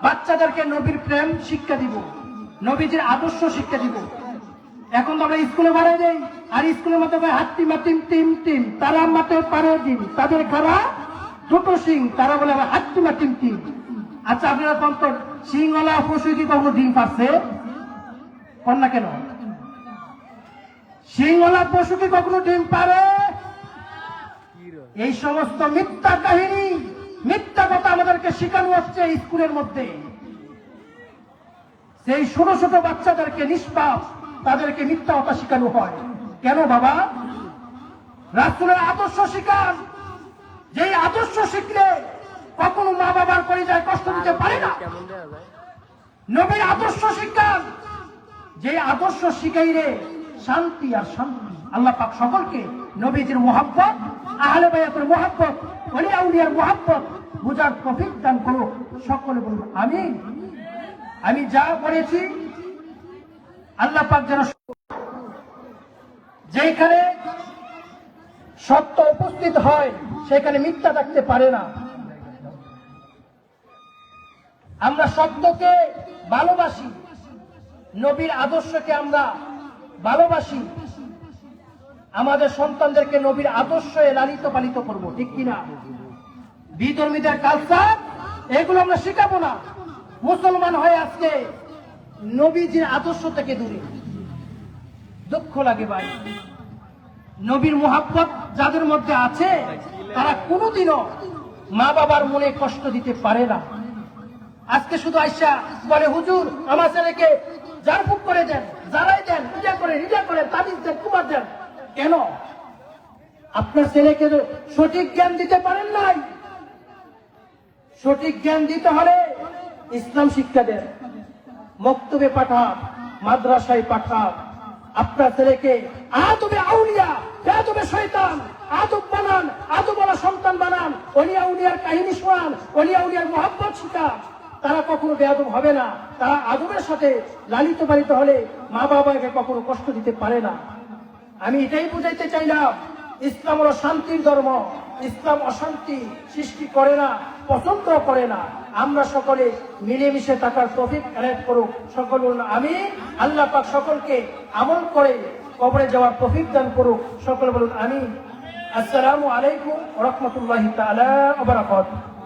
বাচ্চাদেরকে নবীর প্রেম শিক্ষা দিব, নবীজির আদর্শ শিক্ষা দিব। এখন তো আমরা স্কুলে বাড়াই দেই, আর স্কুলের মধ্যে হাত্তি মাতিম টিম টিম, তারা মাতে পারে ডিম, তাদের খারা দুটো সিং, তারা বলে হাত্তি মাতিম টিম। আচ্ছা আপনারা কন্ত সিংওয়ালা পশু কি কখনো ডিম পাচ্ছে? কন্যা কেন? সিংওয়ালা পশু কি কখনো ডিম পারে? এই সমস্ত মিথ্যা কাহিনী, মিথ্যা কথা আমাদেরকে শেখানো হচ্ছে স্কুলের মধ্যে। সেই ছোট ছোট বাচ্চাদেরকে নিষ্পাপ, তাদেরকে মিথ্যা কথা শেখানো হয় কেন বাবা? রাসূলের আদর্শ শিখান, যেই আদর্শ শিখলে কখনো মা বাবার কলিজায় কষ্ট দিতে পারে না। নবীর আদর্শ শিখান, যে আদর্শ শিখাইলে শান্তি আর শান্তি। আল্লাহ পাক সকলকে নবীজির মুহাব্বত, আহলে বায়াতের মুহাব্বত, ওলি আউলিয়ার মুহাব্বত বুঝার তৌফিক দান করুক। সকলে বলুন আমিন। আমি যা পড়েছি আল্লাহ পাক যেন, যেখানে সত্য উপস্থিত হয় সেখানে মিথ্যা থাকতে পারে না। আমরা সত্যকে ভালোবাসি, নবীর আদর্শকে আমরা ভালোবাসি, আমাদের সন্তানদেরকে নবীর আদর্শে লালিত পালিত করব, ঠিক কিনা? বিধর্মীদের কালচার এগুলো আমরা শিখাবো না। মুসলমান হয়ে আজকে নবীজির আদর্শ থেকে দূরে। দুঃখ লাগে ভাই, নবীর মুহাব্বত যাদের মধ্যে আছে তারা কোনোদিনও মা বাবার মনে কষ্ট দিতে পারে না। আজকে শুধু আইসা বলে হুজুর আমার ছেলেকে জারফুক করে দেন, জারাই দেন, নিজা করে তাবিজ দেন, কুমার দেন। কেন? আপনার ছেলেকে সঠিক জ্ঞান দিতে পারেন নাই। সঠিক জ্ঞান দিতে হলে ইসলাম শিক্ষা দেন, মক্তবে পাঠান, মাদ্রাসায় পাঠান। আপনার ছেলেকে আদবে আউলিয়া, বেয়াদবে শয়তান, আদব বানান, আদবওয়ালা সন্তান বানান, ওলিয়া উলিয়ার কাহিনী শোনান, ওলিয়া উলিয়ার মহব্বত শিখান। তারা কখনো বেয়াদব হবে না। তারা আদবের সাথে লালিত পালিত হলে মা বাবাকে কখনো কষ্ট দিতে পারে না। আমি এটাই বুঝাইতে চাইলাম, ইসলাম হলো শান্তির ধর্ম। ইসলাম অশান্তি সৃষ্টি করে না, পছন্দ করে না। আমরা সকলে মিলেমিশে থাকার তৌফিক এনায়েত করুক। সকল বলুন আমিন। আল্লাহ পাক সকলকে আমল করে কবরে যাওয়ার তৌফিক দান করুক। সকলে বলুন আমিন। আসসালামু আলাইকুম ওয়া রাহমাতুল্লাহি তাআলা ওয়া বারাকাতুহু।